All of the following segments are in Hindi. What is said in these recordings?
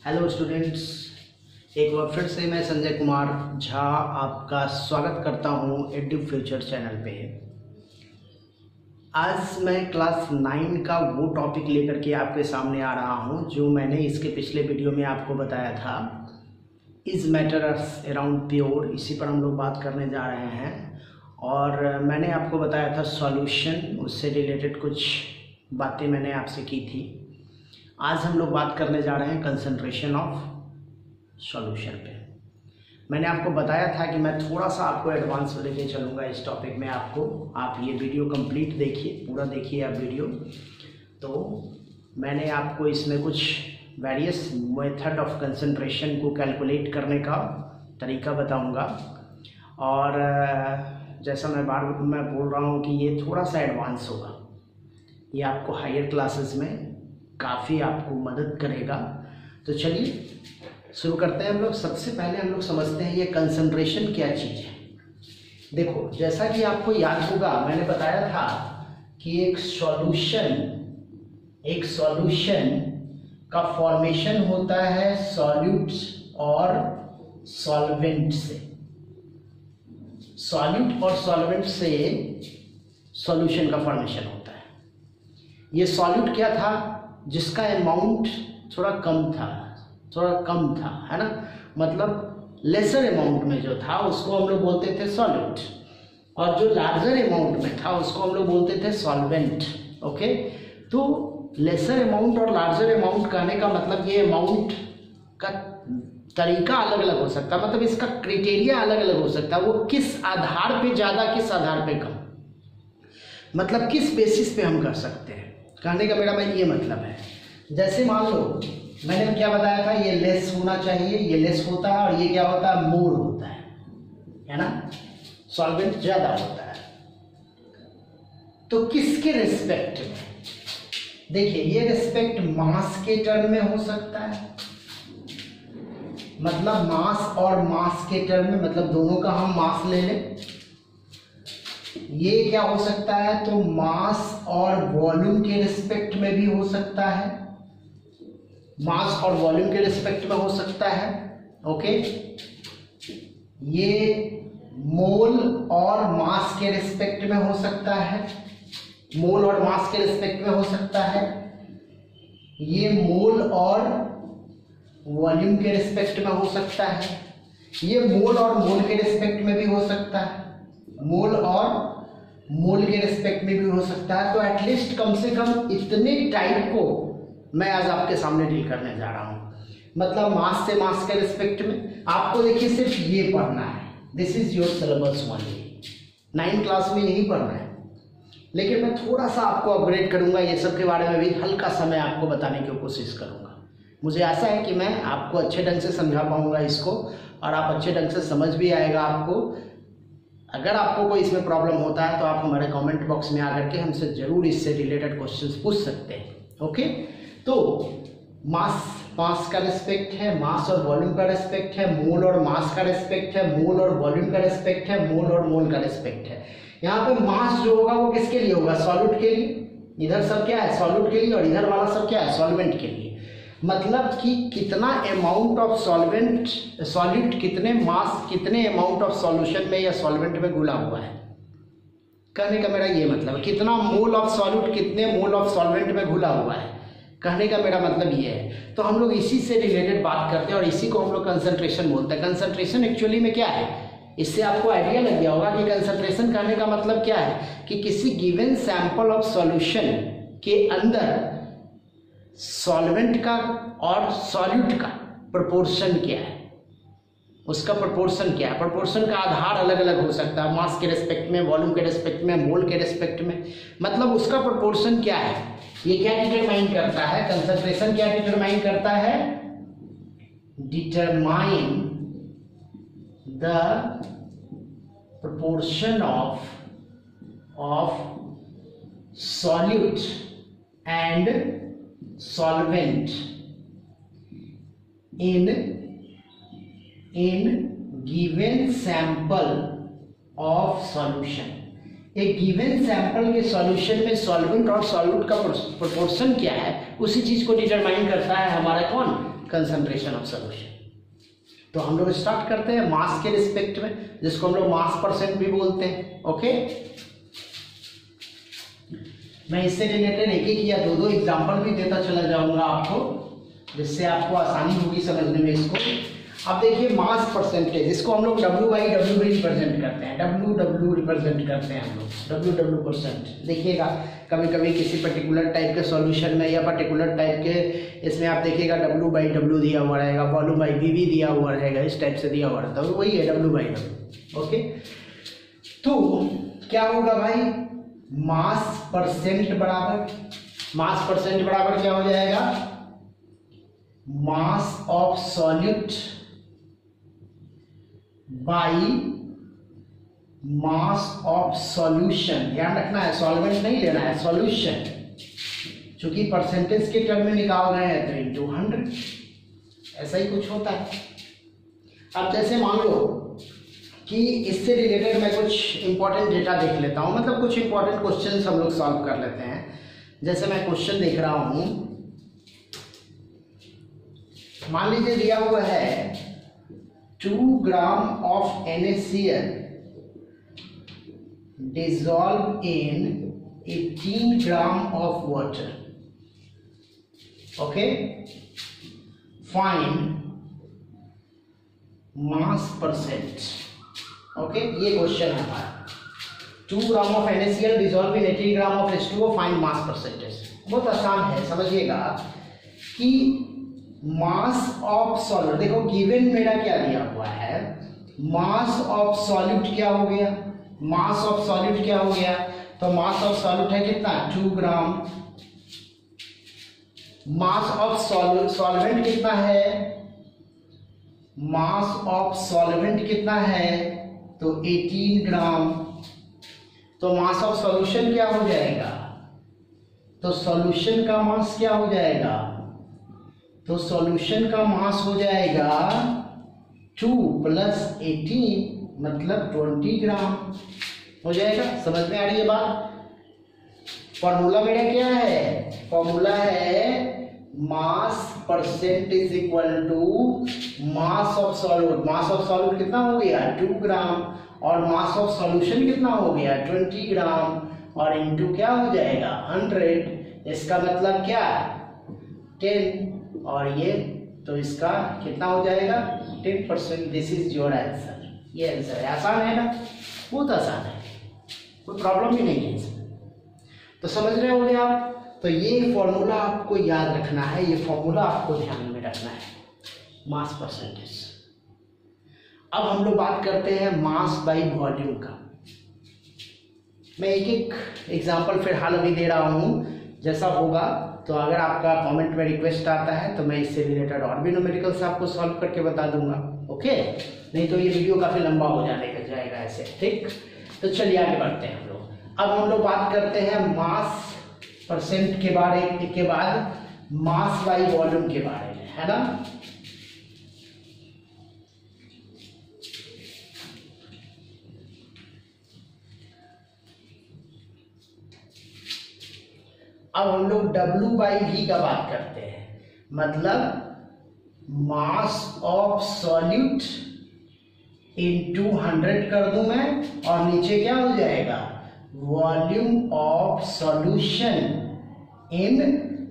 हेलो स्टूडेंट्स, एक बार फिर से मैं संजय कुमार झा आपका स्वागत करता हूं एडू फ्यूचर चैनल पे। आज मैं क्लास 9 का वो टॉपिक लेकर के आपके सामने आ रहा हूं जो मैंने इसके पिछले वीडियो में आपको बताया था। इज मैटर्स अराउंड प्योर, इसी पर हम लोग बात करने जा रहे हैं। और मैंने आपको बताया था सॉल्यूशन, उससे रिलेटेड कुछ बातें मैंने आपसे की थी। आज हम लोग बात करने जा रहे हैं कंसंट्रेशन ऑफ सॉल्यूशन पे। मैंने आपको बताया था कि मैं थोड़ा सा आपको एडवांस में लेके चलूँगा इस टॉपिक में। आप ये वीडियो कंप्लीट देखिए, पूरा देखिए आप वीडियो। तो मैंने आपको इसमें कुछ वेरियस मेथड ऑफ कंसंट्रेशन को कैलकुलेट करने का तरीका बताऊंगा। और जैसा मैं बोल रहा हूँ कि ये थोड़ा सा एडवांस होगा, ये आपको हायर क्लासेस में काफ़ी आपको मदद करेगा। तो चलिए शुरू करते हैं हम लोग। सबसे पहले हम लोग समझते हैं ये कंसंट्रेशन क्या चीज़ है। देखो, जैसा कि आपको याद होगा, मैंने बताया था कि एक सॉल्यूशन का फॉर्मेशन होता है सॉल्यूट्स और सॉल्वेंट से। सॉल्यूट और सॉल्वेंट से सॉल्यूशन का फॉर्मेशन होता है। ये सॉल्यूट क्या था? जिसका अमाउंट थोड़ा कम था, है ना। मतलब लेसर अमाउंट में जो था उसको हम लोग बोलते थे सॉल्यूट, और जो लार्जर अमाउंट में था उसको हम लोग बोलते थे सॉल्वेंट। ओके, तो लेसर अमाउंट और लार्जर अमाउंट कहने का मतलब ये अमाउंट का तरीका अलग अलग हो सकता है, मतलब इसका क्राइटेरिया अलग अलग हो सकता है। वो किस आधार पे ज़्यादा, किस आधार पे कम, मतलब किस बेसिस पे हम कर सकते हैं, कहने का मेरा ये मतलब है। जैसे मान लो मैंने क्या बताया था, ये लेस होना चाहिए, ये लेस होता है, और ये क्या होता है, मोर होता है ना। सॉल्वेंट ज्यादा होता है। तो किसके रिस्पेक्ट में? देखिए, ये रिस्पेक्ट मास के टर्म में हो सकता है, मतलब मास और मास के टर्म में, मतलब दोनों का हम मास ले लें। ये क्या हो सकता है, तो मास और वॉल्यूम के रिस्पेक्ट में भी हो सकता है, मास और वॉल्यूम के रिस्पेक्ट में हो सकता है। ओके, ये मोल और मास के रिस्पेक्ट में हो सकता है, मोल और मास के रिस्पेक्ट में हो सकता है। ये मोल और वॉल्यूम के रिस्पेक्ट में हो सकता है। ये मोल और मोल के रिस्पेक्ट में भी हो सकता है, मोल और मोल के रिस्पेक्ट में भी हो सकता है। तो एटलीस्ट कम से कम इतने टाइप को मैं आज आपके सामने डील करने जा रहा हूं। मतलब मास से मास के रिस्पेक्ट में आपको देखिए सिर्फ ये पढ़ना है। This is your syllabus only, 9 class में यही पढ़ना है। लेकिन मैं थोड़ा सा आपको अपग्रेड करूंगा, ये सब के बारे में भी हल्का सा मैं आपको बताने की कोशिश करूंगा। मुझे आशा है कि मैं आपको अच्छे ढंग से समझा पाऊंगा इसको, और आप अच्छे ढंग से समझ भी आएगा आपको। अगर आपको कोई इसमें प्रॉब्लम होता है तो आप हमारे कमेंट बॉक्स में आकर के हमसे जरूर इससे रिलेटेड क्वेश्चंस पूछ सकते हैं। ओके, तो मास का रिस्पेक्ट है, मास और वॉल्यूम का रिस्पेक्ट है, मोल और मास का रिस्पेक्ट है, मोल और वॉल्यूम का रिस्पेक्ट है, मोल और मोल का रिस्पेक्ट है। यहाँ पे मास जो होगा वो किसके लिए होगा? सॉल्यूट के लिए। इधर सब क्या है? सॉल्यूट के लिए, और इधर वाला सब क्या है? सॉल्वेंट के लिए। मतलब कि कितना अमाउंट ऑफ सॉल्यूट कितने मास, कितने अमाउंट ऑफ सॉल्यूशन में या सॉल्वेंट में घुला हुआ है, कहने का मेरा ये मतलब। कितना मोल ऑफ सॉल्यूट कितने मोल ऑफ सॉल्वेंट में घुला हुआ है, कहने का मेरा मतलब ये है। तो हम लोग इसी से रिलेटेड बात करते हैं, और इसी को हम लोग कंसंट्रेशन बोलते हैं। कंसंट्रेशन एक्चुअली में क्या है, इससे आपको आइडिया लग गया होगा कि कंसंट्रेशन कहने का मतलब क्या है, कि किसी गिवन सैंपल ऑफ सॉल्यूशन के अंदर सॉल्वेंट का और सॉल्यूट का प्रोपोर्शन क्या है, उसका प्रोपोर्शन क्या है। प्रोपोर्शन का आधार अलग अलग हो सकता है, मास के रिस्पेक्ट में, वॉल्यूम के रिस्पेक्ट में, मोल के रिस्पेक्ट में। मतलब उसका प्रोपोर्शन क्या है, ये क्या डिटरमाइन करता है? कंसंट्रेशन क्या डिटरमाइन करता है? Determine the proportion of solute and solvent in given sample of solution। एक गिवन सैंपल के सॉल्यूशन में सॉल्वेंट और सॉल्यूट का प्रोपोर्शन क्या है, उसी चीज को डिटरमाइन करता है हमारा कौन? Concentration of solution. तो हम लोग स्टार्ट करते हैं मास के रिस्पेक्ट में, जिसको हम लोग मास परसेंट भी बोलते हैं। ओके, मैं इससे रिलेटेड एक एक या दो एग्जांपल भी देता चला जाऊंगा आपको, जिससे आपको आसानी होगी समझने में इसको। अब देखिए मास परसेंटेज, इसको हम लोग W by W भी रिप्रेजेंट करते हैं, W रिप्रेजेंट करते हैं हम लोग, W परसेंट। देखिएगा कभी कभी किसी पर्टिकुलर टाइप के सॉल्यूशन में या पर्टिकुलर टाइप के इसमें आप देखिएगा W by W दिया हुआ रहेगा, वॉल्यूम by V भी दिया हुआ रहेगा, इस टाइप से दिया हुआ रहता है, वही है W by W। ओके, तो क्या होगा भाई, मास परसेंट बराबर क्या हो जाएगा, मास of solute by mass of solution. ध्यान रखना है, सॉल्वेंट नहीं लेना है, सॉल्यूशन, चूंकि परसेंटेज के टर्म में निकाल रहे हैं तो इंटू 100, ऐसा ही कुछ होता है। अब जैसे मान लो कि इससे रिलेटेड मैं कुछ इंपॉर्टेंट डेटा देख लेता हूं, मतलब कुछ इंपॉर्टेंट क्वेश्चंस हम लोग सॉल्व कर लेते हैं। जैसे मैं क्वेश्चन देख रहा हूं, मान लीजिए दिया हुआ है 2 gram of NaCl dissolved in 18 gram of water. Okay, find mass percent. Okay, ये क्वेश्चन है हमारा, 2 gram of NaCl dissolved in 18 gram of H2O, find mass percentage. बहुत आसान है, समझिएगा कि मास ऑफ सॉल्यूट, देखो गिवन मेरा क्या दिया हुआ है, मास ऑफ सॉल्यूट क्या हो गया, मास ऑफ सॉल्यूट क्या हो गया, तो मास ऑफ सॉल्यूट है कितना, 2 ग्राम। मास ऑफ सॉल्वेंट कितना है, मास ऑफ सॉल्वेंट कितना है, तो 18 ग्राम। तो मास ऑफ सॉल्यूशन क्या हो जाएगा, तो सॉल्यूशन का मास क्या हो जाएगा, तो सॉल्यूशन का मास हो जाएगा 2 + 18 मतलब 20 ग्राम हो जाएगा। समझ में आ रही है बात। फॉर्मूला मेरा क्या है, फॉर्मूला है mass percent is equal to mass of solute. Mass of solute कितना हो गया, 2 ग्राम, और मास ऑफ सॉल्यूशन कितना हो गया, 20 ग्राम, और इनटू क्या हो जाएगा 100। इसका मतलब क्या, 10, और ये तो इसका कितना हो जाएगा 10%। This is your answer. ये आंसर है, आसान है ना, बहुत आसान है, कोई प्रॉब्लम भी नहीं है इसमें। तो समझ रहे होंगे आप। तो ये फॉर्मूला आपको याद रखना है, ये फॉर्मूला आपको ध्यान में रखना है, मास परसेंटेज। अब हम लोग बात करते हैं मास बाई वॉल्यूम का। मैं एक एक एग्जांपल फिलहाल अभी दे रहा हूं, जैसा होगा तो अगर आपका कमेंट में रिक्वेस्ट आता है तो मैं इससे रिलेटेड और भी न्यूमेरिकल्स आपको सॉल्व करके बता दूंगा। ओके, नहीं तो ये वीडियो काफी लंबा हो जाएगा ऐसे, ठीक। तो चलिए आगे बढ़ते हैं हम लोग। अब हम लोग बात करते हैं मास परसेंट के बारे के बाद मास बाई वॉल्यूम के बारे में, है ना। अब हम लोग W by V का बात करते हैं, मतलब मास ऑफ सॉल्यूट इंटू 100 कर दूं मैं, और नीचे क्या हो जाएगा, volume of solution in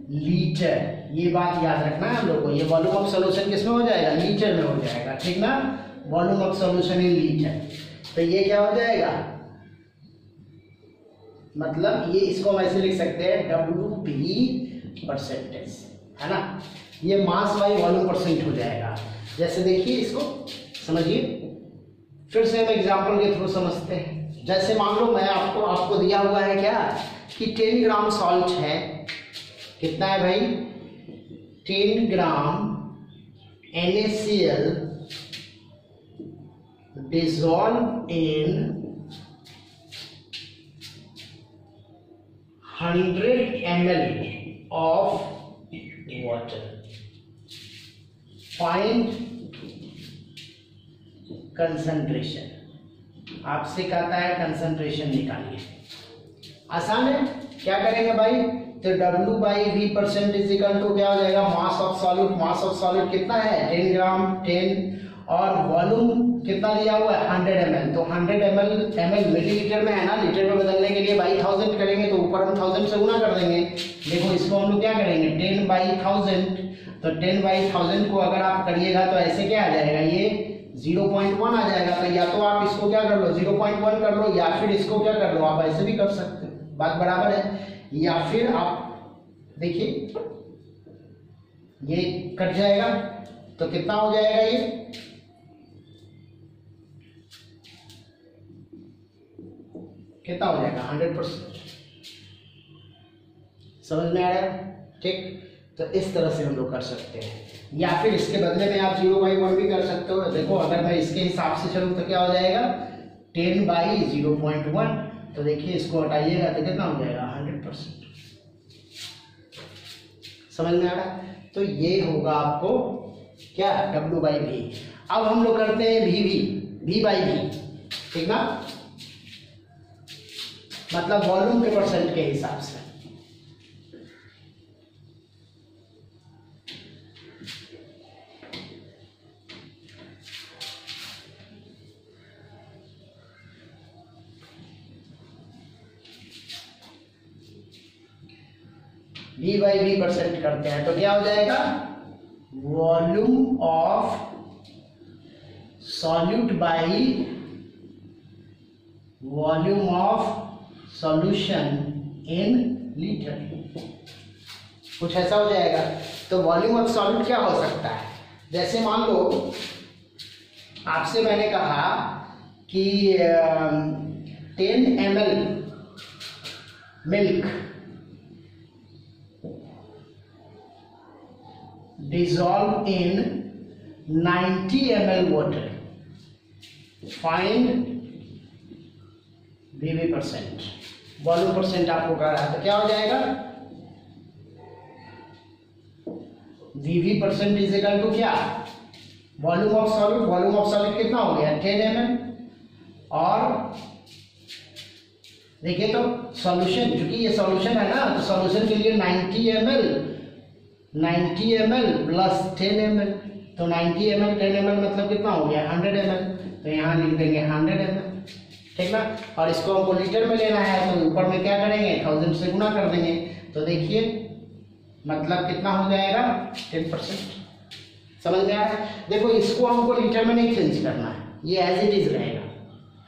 litre. ये बात याद रखना है हम लोग को, ये वॉल्यूम ऑफ सॉल्यूशन किसमें हो जाएगा, लीटर में हो जाएगा, ठीक ना, volume of solution in litre. तो ये क्या हो जाएगा, मतलब ये इसको हम ऐसे लिख सकते हैं WB परसेंटेज, है ना। ये मास बाई वॉल्यूम परसेंट हो जाएगा। जैसे देखिए इसको समझिए, फिर से हम एग्जांपल के थ्रू समझते हैं। जैसे मान लो मैं आपको दिया हुआ है क्या कि 10 ग्राम सॉल्ट है, कितना है भाई, 10 ग्राम NaCl dissolved in 100 ml of water. Find concentration. आपसे कहता है कंसंट्रेशन निकालिए। आसान है, क्या करेंगे भाई, तो W/V% इज इक्वल टू क्या हो जाएगा, mass of solid. Mass of solid कितना है 10 ग्राम 10, और वॉल्यूम कितना दिया हुआ है 100 ml। तो 100 ml मिलीलीटर में है ना, लीटर में बदलने के लिए बाई 1000 करेंगे तो ऊपर हम 1000 से गुना कर देंगे। देखो इसको हम लोग क्या करेंगे 10/1000, तो 10/1000 को अगर आप करिएगा तो ऐसे क्या आ जाएगा, ये 0.1 आ जाएगा। तो या तो आप इसको क्या कर लो 0.1 कर लो, या फिर इसको क्या कर लो, आप ऐसे भी कर सकते हो, बात बराबर है। या फिर आप देखिए ये कट जाएगा तो कितना हो जाएगा, ये कितना हो जाएगा 100%। समझ में आया, ठीक। तो इस तरह से हम लोग कर सकते हैं, या फिर इसके बदले में आप 0/1 भी कर सकते हो। देखो अगर मैं इसके हिसाब से चलूँ तो क्या हो जाएगा 10/0.1, तो देखिए इसको हटाइएगा तो कितना हो जाएगा 100%। समझ में आ रहा है, तो ये होगा आपको क्या W/V। अब हम लोग करते हैं V/V, ठीक ना, मतलब वॉल्यूम के परसेंट के हिसाब से। V/V% करते हैं तो क्या हो जाएगा, volume of solute by volume of solution in litre, कुछ ऐसा हो जाएगा। तो वॉल्यूम ऑफ सॉल्यूट क्या हो सकता है, जैसे मान लो आपसे मैंने कहा कि 10 ml milk dissolve in 90 ml water, find VV%। Volume percent आपको कह रहा है तो क्या हो जाएगा VV% इज इक्वल टू क्या, volume of solid. Volume of solid कितना हो गया 10 ml, और देखिए तो सॉल्यूशन, क्योंकि ये सॉल्यूशन है ना, तो सॉल्यूशन के लिए 90 ml प्लस 10 ml, तो 90 ml 10 ml मतलब कितना हो गया 100 ml, तो यहाँ लिख देंगे 100 ml, ठीक ना। और इसको हमको लीटर में लेना है तो ऊपर में क्या करेंगे 1000 से गुना कर देंगे, तो देखिए मतलब कितना हो जाएगा 10%। समझ में आ रहा है, देखो इसको हमको लीटर में नहीं चेंज करना है, ये एज इट इज रहेगा,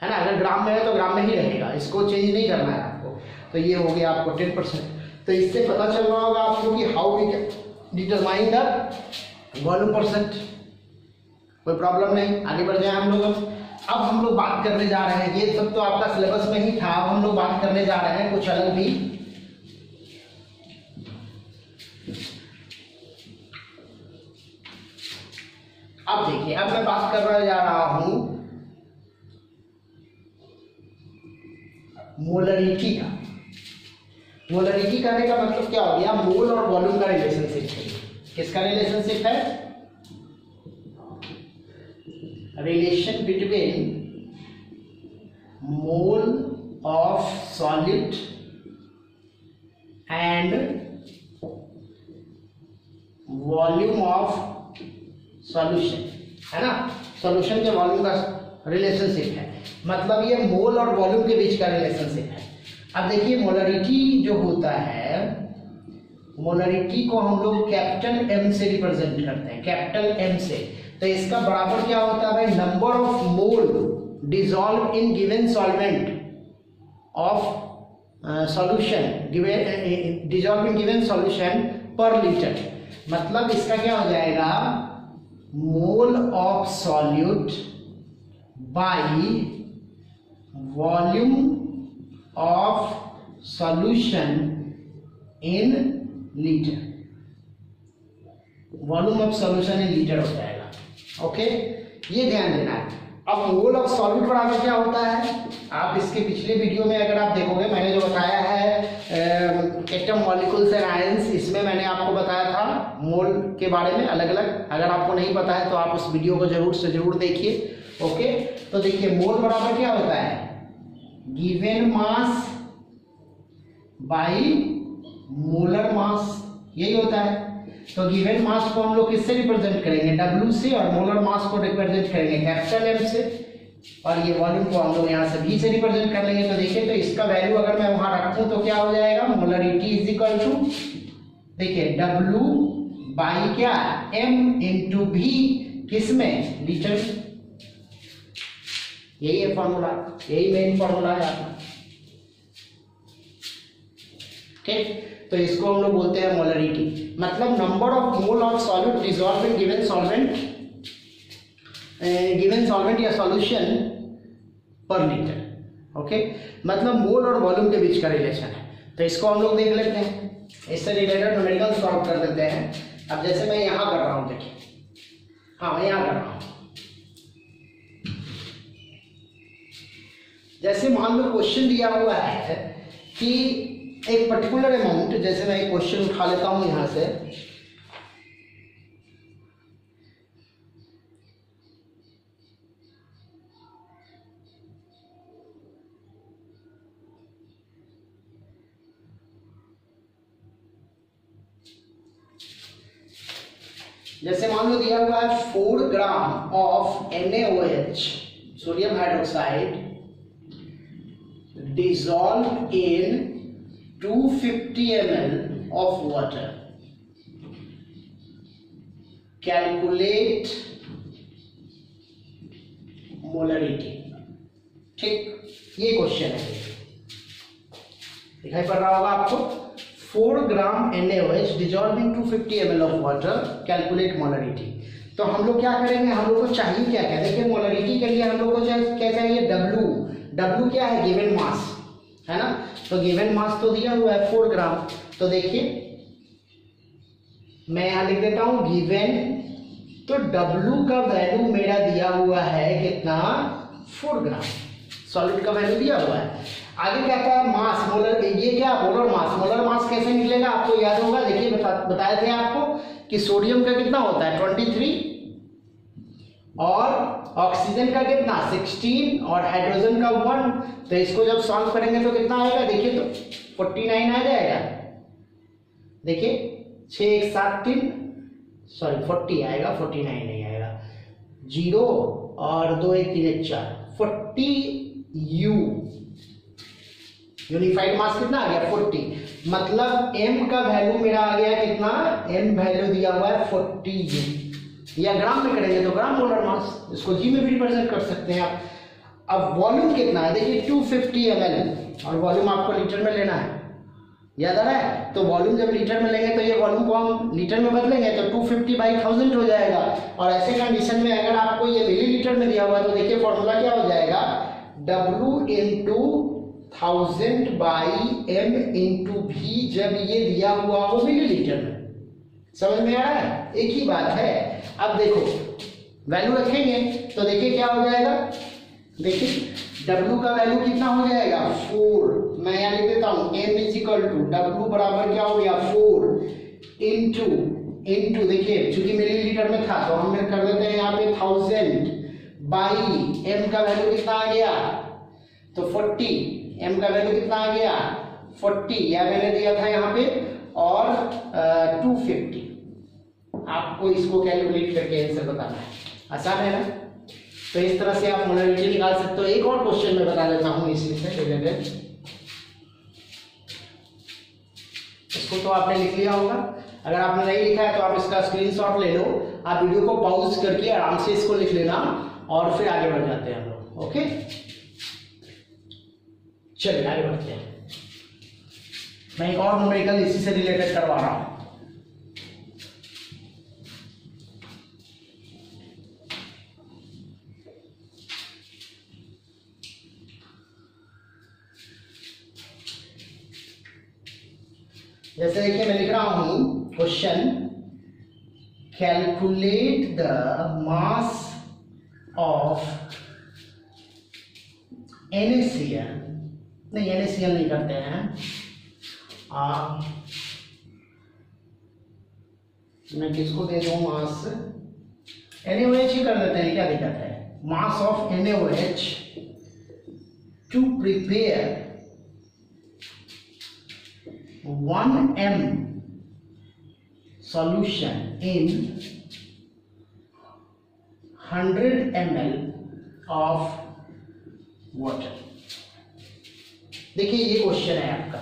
है ना। अगर ग्राम में है तो ग्राम में ही रहेगा, इसको चेंज नहीं करना है आपको। तो ये हो गया आपको 10%। तो इससे पता चल रहा होगा आपको कि how we can determine the volume percent. कोई प्रॉब्लम नहीं, आगे बढ़ जाए हम लोग। अब हम लोग बात करने जा रहे हैं, ये सब तो आपका सिलेबस में ही था, अब हम लोग बात करने जा रहे हैं कुछ अलग भी। अब देखिए, अब मैं बात करने जा रहा हूं मोलरिटी का। मोलरिटी करने का मतलब क्या हो गया, मोल और वॉल्यूम का रिलेशनशिप है। किसका रिलेशनशिप है, relation between mole of solid and volume of solution, है ना। सॉल्यूशन के वॉल्यूम का रिलेशनशिप है, मतलब ये मोल और वॉल्यूम के बीच का रिलेशनशिप है। अब देखिए मोलरिटी जो होता है, मोलरिटी को हम लोग कैपिटल एम से रिप्रेजेंट करते हैं, कैपिटल एम से। तो इसका बराबर क्या होता है भाई, number of mole dissolve in given solvent of solution, dissolve in given solution पर लीटर। मतलब इसका क्या हो जाएगा, mole of solute by volume of solution in litre, volume of solution in litre हो जाएगा। ओके, ये ध्यान देना है। अब मोल ऑफ सॉल्यूट बराबर क्या होता है, आप इसके पिछले वीडियो में अगर आप देखोगे, मैंने जो बताया है एटम मॉलिक्यूल्स एंड आयंस, इसमें मैंने आपको बताया था मोल के बारे में अलग अलग। अगर आपको नहीं पता है तो आप उस वीडियो को जरूर से जरूर देखिए। ओके, तो देखिए मोल बराबर क्या होता है, given mass by molar mass, यही होता है। तो गिवन मास को हम लोग किससे रिप्रेजेंट करेंगे, W से, और मोलर मास को रिप्रेजेंट करेंगे कैपिटल M से, और ये वॉल्यूम को हम लोग यहाँ से V से रिप्रेजेंट कर लेंगे। तो देखिए, तो इसका वैल्यू अगर मैं वहां रखूं तो क्या हो जाएगा, मोलरिटी इज इक्वल टू, देखिए W बाई क्या, M इंटू V, किसमें, लीटर। यही है फॉर्मूला, यही मेन फॉर्मूला है आपका। ठीक, तो इसको हम लोग बोलते हैं मोलरिटी, मतलब number of mole of solid dissolve in given solvent या सॉल्यूशन पर लीटर। ओके, मतलब मोल और वॉल्यूम के बीच का रिलेशन है। तो इसको हम लोग देख लेते हैं, इससे रिलेटेड न्यूमेरिकल सॉल्व कर देते हैं। अब जैसे मैं यहां कर रहा हूं, देखिए, हाँ मैं यहां कर रहा हूं। जैसे मान लो क्वेश्चन दिया हुआ है कि एक पर्टिकुलर अमाउंट, जैसे मैं एक क्वेश्चन उठा लेता हूं यहां से, जैसे मान लो दिया हुआ है 4 gram of NaOH, sodium hydroxide, dissolved in 250 ml of water. Calculate molarity. ठीक, ये क्वेश्चन है, दिखाई पड़ रहा होगा आपको। 4 ग्राम NaOH dissolved in 250 ml of water, calculate molarity। तो हम लोग क्या करेंगे, हम लोग को चाहिए क्या, देखिए मोलरिटी के लिए हम लोग को क्या चाहिए, W क्या है, गिवन मास है ना। तो गिवन मास तो दिया हुआ है 4 ग्राम। तो देखिए मैं यहां लिख देता हूं गिवन, तो W का वैल्यू मेरा दिया हुआ है कितना, 4 ग्राम, सॉलिड का वैल्यू दिया हुआ है। आगे कहता है मास, मोलर, ये क्या, मोलर मास। मोलर मास कैसे निकलेगा, आपको याद होगा, देखिए बताए थे आपको कि सोडियम का कितना होता है 23, और ऑक्सीजन का कितना 16, और हाइड्रोजन का 1। तो इसको जब सॉल्व करेंगे तो कितना आएगा, देखिए तो 49 आ जाएगा। देखिए 6 1 7 3, सॉरी 40 आएगा, 49 नहीं आएगा, 0 और 2 1 3 1 4, 40 U। यूनिफाइड मास कितना आ गया 40, मतलब M का वैल्यू मेरा आ गया कितना, M वैल्यू दिया हुआ है 40 U, या ग्राम में करेंगे तो ग्राम मोलर मास, इसको जी में भी रिप्रेजेंट कर सकते हैं आप। अब वॉल्यूम कितना है, देखिए 250 ml, और वॉल्यूम आपको लीटर में लेना है, याद आ रहा है। तो वॉल्यूम जब लीटर में लेंगे तो ये वॉल्यूम को हम लीटर में बदलेंगे तो 250/1000 हो जाएगा। और ऐसे कंडीशन में अगर आपको ये मिलीलीटर में दिया हुआ है तो देखिए फॉर्मूला क्या हो जाएगा, W into 1000/m into V, जब ये दिया हुआ हो मिलीलीटर में। समझ में आ रहा है, एक ही बात है। अब देखो वैल्यू रखेंगे तो देखिए क्या हो जाएगा, देखिए W का वैल्यू कितना हो जाएगा 4, मैं यहाँ लिख देता हूँ M is equal to W बराबर क्या हो गया 4 इंटू देखिए चूंकि मिलीलीटर में था तो हम कर देते हैं यहाँ पे 1000/m का वैल्यू कितना आ गया, तो 40, M का वैल्यू कितना आ गया 40, या मैंने दिया था यहाँ पे, और 250। आपको इसको कैलकुलेट करके आंसर बताना है, आसान है ना। तो इस तरह से आप मोलरिटी निकाल सकते हो। एक और क्वेश्चन मैं बता देता हूँ इसी से रिलेटेड, इसको तो आपने लिख लिया होगा, अगर आपने नहीं लिखा है तो आप इसका स्क्रीनशॉट ले लो, आप वीडियो को पॉज करके आराम से इसको लिख लेना और फिर आगे बढ़ जाते हैं हम लोग। ओके, चलिए आगे बढ़ते हैं। मैं एक और न्यूमेरिकल इसी से रिलेटेड करवा रहा हूं। जैसे देखिए मैं लिख रहा हूं question, calculate the mass of NaCl, नहीं NaCl नहीं करते हैं, मैं किसको दे दूं मास, NaOH ही कर देते हैं, क्या दिक्कत है। Mass of NaOH to prepare 1m solution in 100 ml of water। देखिए ये क्वेश्चन है आपका,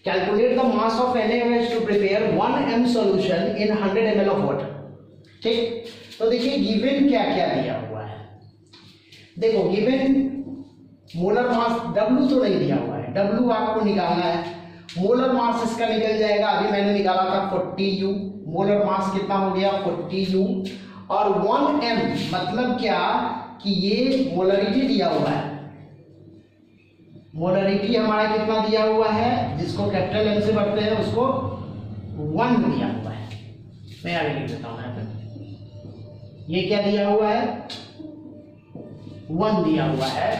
calculate the mass of NaOH to prepare 1m solution in 100 ml of water. ठीक, तो देखिए गिवन क्या क्या दिया हुआ है। देखो गिवन मोलर मास W तो नहीं दिया हुआ है, W आपको निकालना है। मोलर मास इसका निकल जाएगा, अभी मैंने निकाला था 40U, मोलर मास कितना हो गया 40U, और 1m मतलब क्या कि ये मोलरिटी दिया हुआ है। मोलरिटी हमारा कितना दिया हुआ है, जिसको कैपिटल M से बढ़ते हैं उसको 1 दिया हुआ है। मैं आगे लिख देता हूं यहाँ पे, ये क्या दिया हुआ है 1 दिया हुआ है।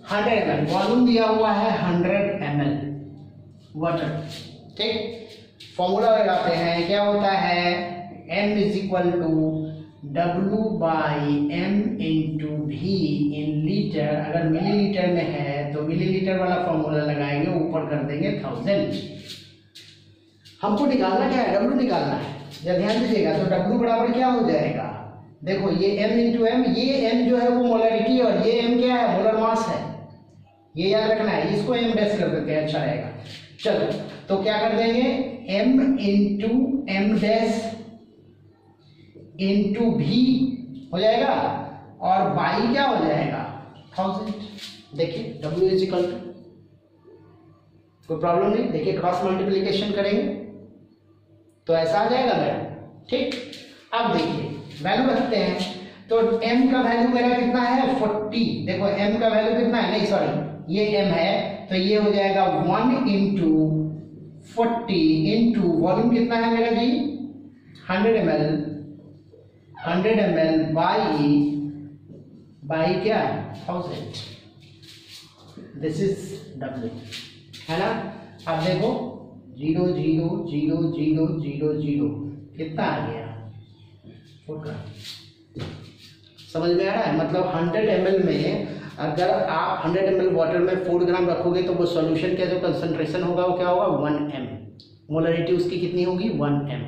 100 ml वॉल्यूम दिया हुआ है 100 ml वाटर। ठीक, फॉर्मूला लगाते हैं, क्या होता है M is equal to W by M into V in litre. अगर मिलीलीटर में है तो मिलीलीटर वाला फॉर्मूला लगाएंगे, ऊपर कर देंगे 1000। हमको निकालना क्या है, W निकालना है। जब ध्यान दीजिएगा तो W बराबर क्या हो जाएगा, देखो ये M इंटू M, ये M जो है वो मोलरिटी और ये M क्या है मोलर मास है, ये याद रखना है। इसको M डैश कर देते हैं, अच्छा रहेगा। चलो तो क्या कर देंगे M into M dash into भी हो जाएगा और बाई क्या हो जाएगा 1000। देखिए W इज इक्वल टू, कोई प्रॉब्लम नहीं। देखिए क्रॉस मल्टीप्लिकेशन करेंगे तो ऐसा आ जाएगा मेरा। ठीक, अब देखिए वैल्यू रखते हैं, तो M का वैल्यू मेरा कितना है 40। देखो M का वैल्यू कितना है, नहीं सॉरी ये M है, तो ये हो जाएगा 1 इंटू 40 इंटू वॉल्यूम कितना है मेरा जी 100 ml, 100 ml बाई क्या 1000। दिस इज W, है ना। अब देखो 0 0 0 0 0 0 कितना आ गया 4 ग्राम। समझ में आ रहा है, मतलब 100 ml में अगर आप 100 ml वाटर में 4 ग्राम रखोगे तो वो सॉल्यूशन का जो कंसंट्रेशन होगा वो क्या होगा 1m। मोलरिटी उसकी कितनी होगी 1m।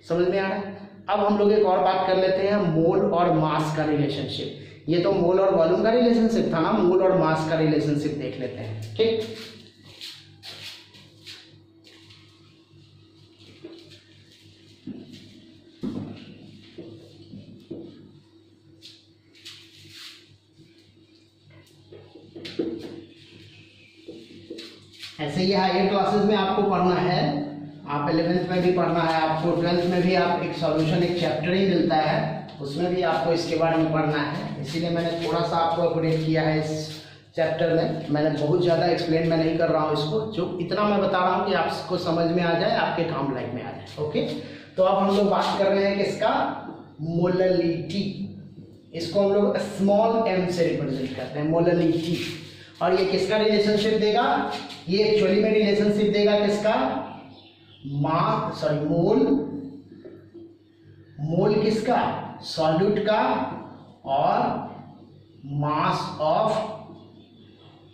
समझ में आ रहा है। अब हम लोग एक और बात कर लेते हैं, मोल और मास का रिलेशनशिप। ये तो मोल और वॉल्यूम का रिलेशनशिप था ना, मोल और मास का रिलेशनशिप देख लेते हैं। ठीक, ऐसे ही हायर क्लासेस में आपको पढ़ना है, आप 11th में भी पढ़ना है, आपको 12th में भी आप एक सॉल्यूशन एक चैप्टर ही मिलता है, उसमें भी आपको इसके बारे में पढ़ना है। इसीलिए मैंने थोड़ा सा आपको अपडेट किया है इस चैप्टर में। मैंने बहुत ज़्यादा एक्सप्लेन मैं नहीं कर रहा हूँ इसको, जो इतना मैं बता रहा हूँ कि आपको समझ में आ जाए, आपके काम लाइफ में आ जाए। ओके, तो अब हम लोग बात कर रहे हैं किसका, मोलरिटी। इसको हम लोग स्मॉल m से रिप्रेजेंट करते हैं, मोलरिटी। और ये किसका रिलेशनशिप देगा, ये एक्चुअली में रिलेशनशिप देगा किसका, मोल किसका, सॉल्यूट का, और मास ऑफ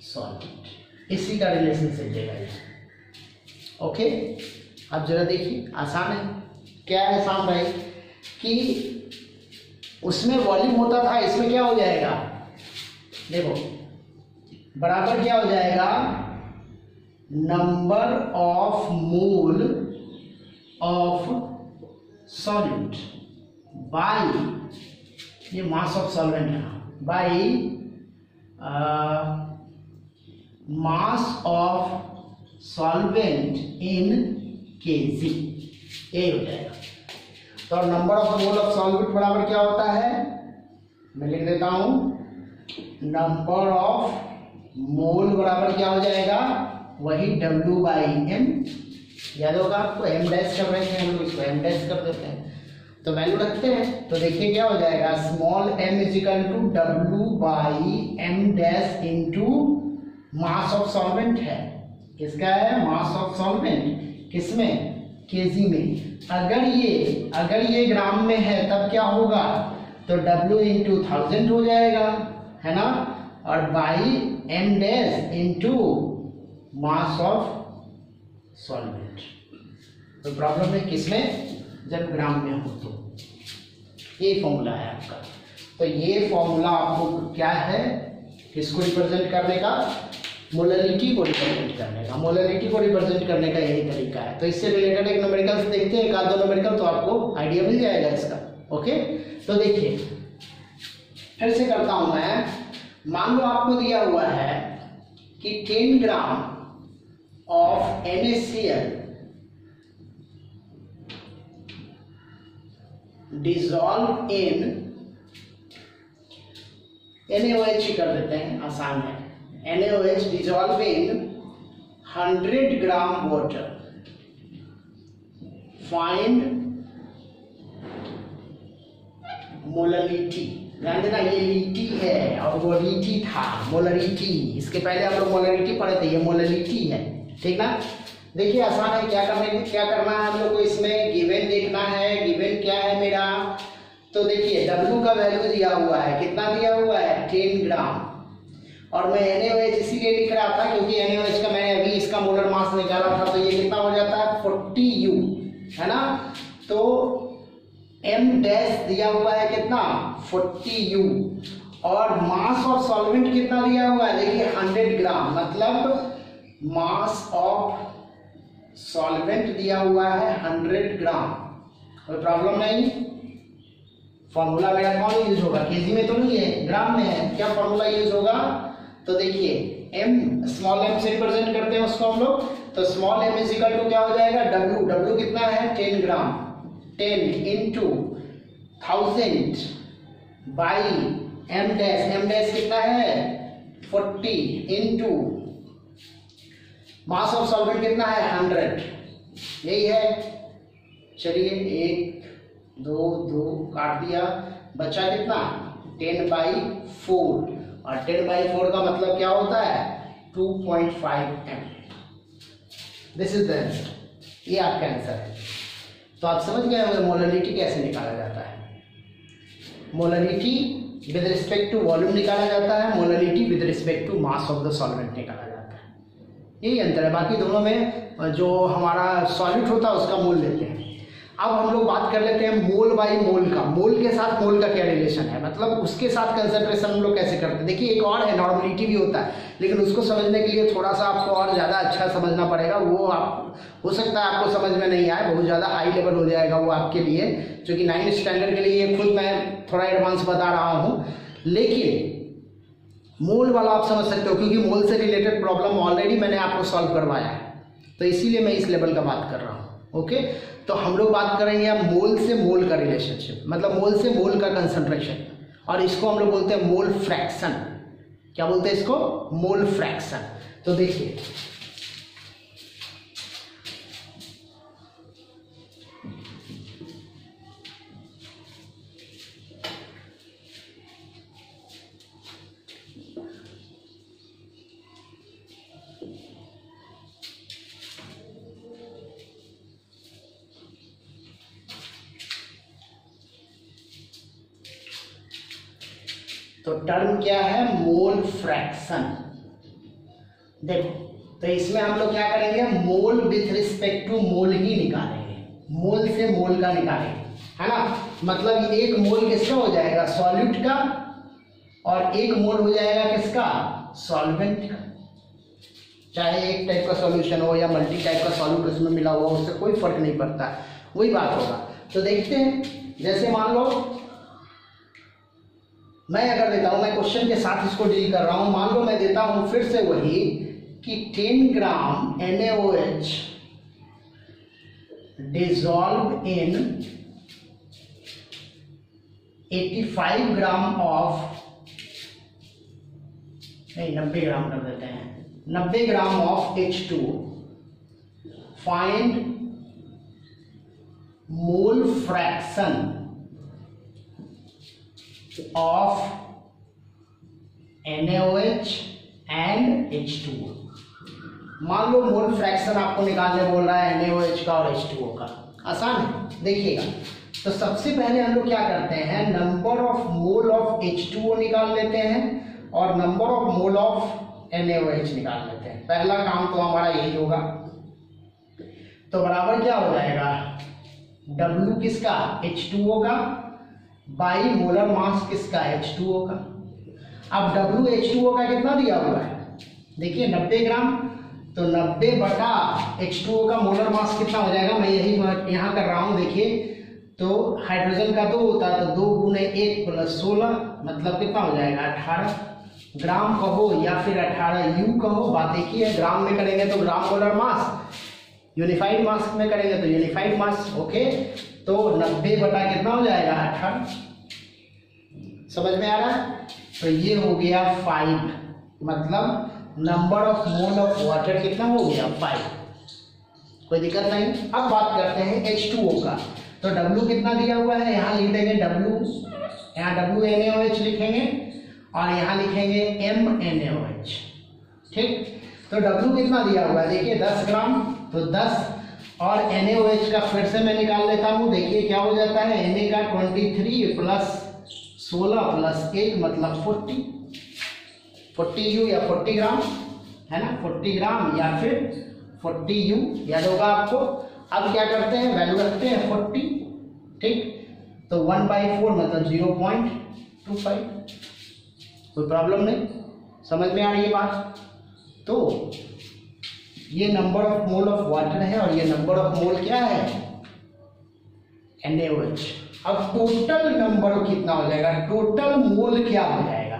सॉल्यूट, इसी का रिलेशनशिप देगा ये। ओके, अब जरा देखिए, आसान है। क्या है आसान भाई, कि उसमें वॉल्यूम होता था, इसमें क्या हो जाएगा, देखो बराबर क्या हो जाएगा, number of mole of solute by, ये मास ऑफ सॉल्वेंट है, by mass of solvent in KG, ये हो जाएगा। तो number of mole of solvent बराबर क्या होता है, मैं लिख देता हूं, नंबर ऑफ मोल बराबर क्या हो जाएगा, वही W बाई M, याद होगा आपको, M डैश कर रहे थे हम लोग, इसको M डैश कर देते हैं। तो वैल्यू रखते हैं, तो देखिए क्या हो जाएगा, small m is equal to W by M dash into mass of solvent है, किसका है, मास ऑफ सॉल्वेंट, किसमें, केजी में। अगर ये ग्राम में है तब क्या होगा, तो W इंटू 1000 हो जाएगा, है ना, और by M dash into mass of solvent. तो प्रॉब्लम है किसमें, जब ग्राम में हो तो। ये फॉर्मूला है आपका। तो ये फॉर्मूला आपको क्या है, किसको रिप्रेजेंट करने का, मोलरिटी को रिप्रेजेंट करने का। मोलरिटी को रिप्रेजेंट करने का यही तरीका है। तो इससे रिलेटेड एक न्यूमेरिकल्स देखते हैं, एक आध दो न्यूमेरिकल, तो आपको आइडिया मिल जाएगा इसका। ओके, तो देखिए फिर से करता हूं मैं। मान लो आपको दिया हुआ है कि 10 gram of NaCl dissolve in NaOH ही कर देते हैं, आसान है। NaOH dissolve in 100 gram water, find molarity. ध्यान देना, ये लिटी है और वो लिटी था, मोलरिटी। इसके पहले हम लोग मोलरिटी पढ़े थे, ये मोलरिटी है, ठीक ना। देखिए आसान है, क्या करना है हम लोग को, इसमें गिवन देखना है। गिवन क्या है मेरा, तो देखिए W का वैल्यू दिया हुआ है, कितना दिया हुआ है, 10 ग्राम। और मैं NaOH इसीलिए लिख रहा था क्योंकि NaOH का मैंने अभी इसका मोलर मास निकाला था, तो ये कितना हो जाता है 40U, है ना। तो M डैश दिया हुआ है कितना, 40U, और मास ऑफ सॉल्वेंट कितना दिया हुआ है, देखिए 100 ग्राम, मतलब मास ऑफ सॉल्वेंट दिया हुआ है 100 ग्राम। कोई प्रॉब्लम नहीं। फॉर्मूला मेरा कौन यूज होगा, केजी में तो नहीं है, ग्राम में है। क्या फॉर्मूला यूज होगा, तो देखिए m, स्मॉल m से रिप्रेजेंट करते हैं उसको हम लोग। तो small m is equal to क्या हो जाएगा, W कितना है 10 gram, 10 into 1000 by m dash कितना है 40 इंटू मास ऑफ सॉल्वेंट कितना है 100, यही है। चलिए 1 2 2 काट दिया, बचा कितना 10/4, और 10/4 का मतलब क्या होता है 2.5 m। This is the answer, ये आपका आंसर है। तो आप समझ गए होंगे मोलरिटी कैसे निकाला जाता है। Molarity with respect to volume निकाला जाता है, molarity with respect to mass of the solvent निकाला जाता है। यही अंतर है, बाकी दोनों में जो हमारा सॉल्यूट होता है उसका मोल लेते हैं। अब हम लोग बात कर लेते हैं मोल बाई मोल का। मोल के साथ मोल का क्या रिलेशन है, मतलब उसके साथ कंसंट्रेशन हम लोग कैसे करते हैं। देखिए एक और है, नॉर्मलिटी भी होता है, लेकिन उसको समझने के लिए थोड़ा सा आपको और ज़्यादा अच्छा समझना पड़ेगा। वो आप हो सकता है आपको समझ में नहीं आए, बहुत ज़्यादा हाई लेवल हो जाएगा वो आपके लिए, क्योंकि 9th स्टैंडर्ड के लिए खुद मैं थोड़ा एडवांस बता रहा हूँ। लेकिन मोल वाला आप समझ सकते हो, क्योंकि मोल से रिलेटेड प्रॉब्लम ऑलरेडी मैंने आपको सॉल्व करवाया है, तो इसीलिए मैं इस लेवल का बात कर रहा हूँ। ओके, तो हम लोग बात करेंगे अब मोल से मोल का रिलेशनशिप, मतलब मोल से मोल का कंसंट्रेशन, और इसको हम लोग बोलते हैं मोल फ्रैक्शन। क्या बोलते हैं इसको, मोल फ्रैक्शन। तो देखिए तो टर्म क्या है, मोल फ्रैक्शन। देखो तो इसमें हम लोग क्या करेंगे, मोल विथ रिस्पेक्ट टू मोल ही निकालेंगे, मोल से मोल का निकालेंगे, है ना। मतलब एक मोल किसका हो जाएगा, सॉल्यूट का, और एक मोल हो जाएगा किसका, सॉल्वेंट का। चाहे एक टाइप का सॉल्यूशन हो या मल्टी टाइप का सॉल्यूट उसमें मिला हुआ, उससे कोई फर्क नहीं पड़ता, वही बात होगा। तो देखते हैं, जैसे मान लो मैं अगर देता हूं, मैं क्वेश्चन के साथ इसको डील कर रहा हूं। मान लो मैं देता हूं फिर से वही कि 10 ग्राम NaOH dissolve in 85 gram of, नहीं 90 ग्राम कर देते हैं, 90 gram of H2O, find mole fraction of NaOH and H2O। मान लो मोल फ्रैक्शन आपको निकालने बोल रहा है NaOH का और H2O का, आसान है। देखिएगा, तो सबसे पहले हम लोग क्या करते हैं, number of mole of H2O निकाल लेते हैं और number of mole of NaOH निकाल लेते हैं। पहला काम तो हमारा यही होगा। तो बराबर क्या हो जाएगा, W किसका, H2O का, बाई मोलर मास किसका, H2O का। अब W H2O का कितना दिया हुआ है, देखिए 90 ग्राम, तो 90 बटा H2O का मोलर मास कितना हो जाएगा, मैं यही यहाँ कर रहा हूँ। देखिए तो हाइड्रोजन का 2 होता है, तो 2 गुने 1 प्लस 16 मतलब कितना हो जाएगा 18 ग्राम कहो या फिर 18 U कहो, बात एक ही है। ग्राम में करेंगे तो ग्राम मोलर मास, यूनिफाइड मास में करेंगे तो यूनिफाइड मास। ओके, तो 90 बटा कितना हो जाएगा 18, समझ में आ रहा है। तो ये हो गया 5, मतलब number of mole of water कितना हो गया 5, कोई दिक्कत नहीं। अब बात करते हैं H2O का, तो W कितना दिया हुआ है, यहाँ लिख देंगे W, यहाँ WNaOH लिखेंगे और यहाँ लिखेंगे MNaOH, ठीक। तो W कितना दिया हुआ है, देखिए 10 ग्राम, तो 10 और NaOH का फिर से मैं निकाल लेता हूँ। देखिए क्या हो जाता है, Na का 23 प्लस 16 प्लस 1 मतलब 40 U या 40 ग्राम है ना, 40 ग्राम या फिर 40 U याद होगा आपको। अब क्या करते हैं, वैल्यू रखते हैं 40, ठीक। तो 1/4 मतलब 0.25, कोई प्रॉब्लम नहीं, समझ में आ रही है बात। तो ये number of mole of water है और ये नंबर ऑफ मोल क्या है, NaOH। अब टोटल नंबर कितना हो जाएगा, टोटल मोल क्या हो जाएगा,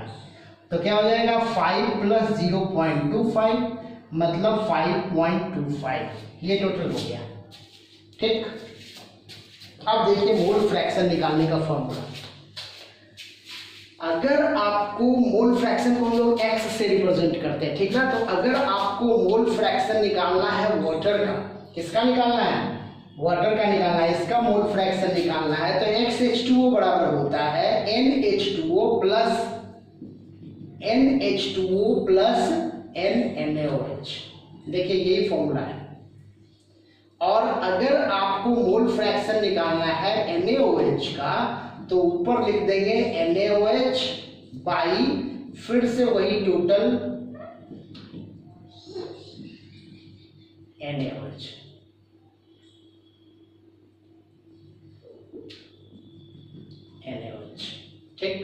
तो क्या हो जाएगा 5 प्लस 0.25 मतलब 5.25, ये टोटल हो गया, ठीक। अब देखिए मोल फ्रैक्शन निकालने का फॉर्मूला। अगर आपको मोल फ्रैक्शन को हम लोग x से रिप्रेजेंट करते हैं, ठीक ना। तो अगर आपको मोल फ्रैक्शन निकालना है वाटर का, किसका निकालना है, वाटर का निकालना है, इसका मोल फ्रैक्शन निकालना है, तो XH2O बराबर होता है NH2O प्लस NaOH। देखिए यही फॉर्मूला है। और अगर आपको मोल फ्रैक्शन निकालना है NaOH का, तो ऊपर लिख देंगे NaOH बाई फिर से वही टोटल NaOH, ठीक।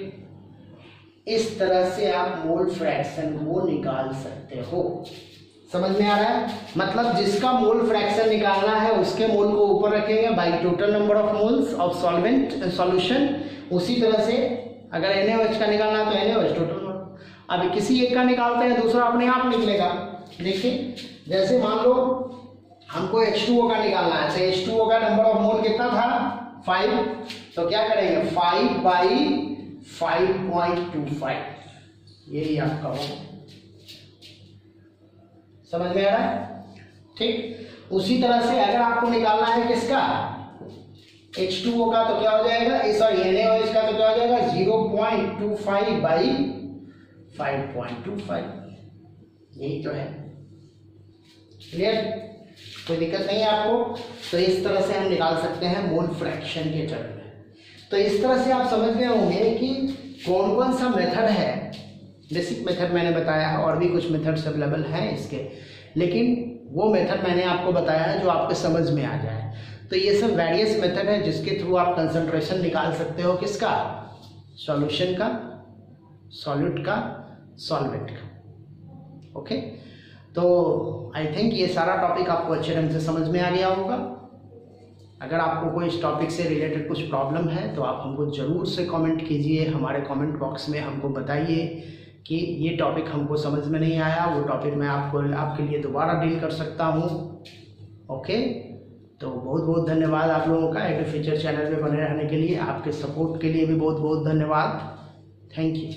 इस तरह से आप मोल फ्रैक्शन को निकाल सकते हो, समझ में आ रहा है। मतलब जिसका मोल फ्रैक्शन निकालना है उसके मोल को ऊपर रखेंगे by total number of moles of solvent solution. उसी तरह से अगर NaOH का निकालना है तो NaOH टोटल मोल। अब किसी एक का निकालते हैं, दूसरा अपने आप निकलेगा। देखिए जैसे मान लो हमको H2O का निकालना है, तो H2O का नंबर ऑफ मोल कितना था 5, तो क्या करेंगे 5 बाई 5.25, यही आपका होगा, समझ में आ रहा है, ठीक। उसी तरह से अगर आपको निकालना है किसका H2O का, तो क्या हो जाएगा, सॉरी NaOH का, तो क्या हो जाएगा 0.25 बाई 5.25, यही तो है। क्लियर, कोई दिक्कत नहीं है आपको। तो इस तरह से हम निकाल सकते हैं मोल फ्रैक्शन के टर्म में। तो इस तरह से आप समझ गए होंगे कि कौन कौन सा मेथड है। बेसिक मेथड मैंने बताया है, और भी कुछ मेथड्स अवेलेबल हैं इसके, लेकिन वो मेथड मैंने आपको बताया है जो आपके समझ में आ जाए। तो ये सब वेरियस मेथड है जिसके थ्रू आप कंसंट्रेशन निकाल सकते हो, किसका, सॉल्यूशन का, सॉल्यूट का, सॉल्वेंट का। ओके, तो आई थिंक ये सारा टॉपिक आपको अच्छे ढंग से समझ में आ गया होगा। अगर आपको कोई इस टॉपिक से रिलेटेड कुछ प्रॉब्लम है तो आप हमको ज़रूर से कमेंट कीजिए, हमारे कमेंट बॉक्स में हमको बताइए कि ये टॉपिक हमको समझ में नहीं आया, वो टॉपिक मैं आपके लिए दोबारा डील कर सकता हूँ। ओके, तो बहुत बहुत धन्यवाद आप लोगों का एडु फ्यूचर चैनल में बने रहने के लिए। आपके सपोर्ट के लिए भी बहुत बहुत धन्यवाद। Thank you.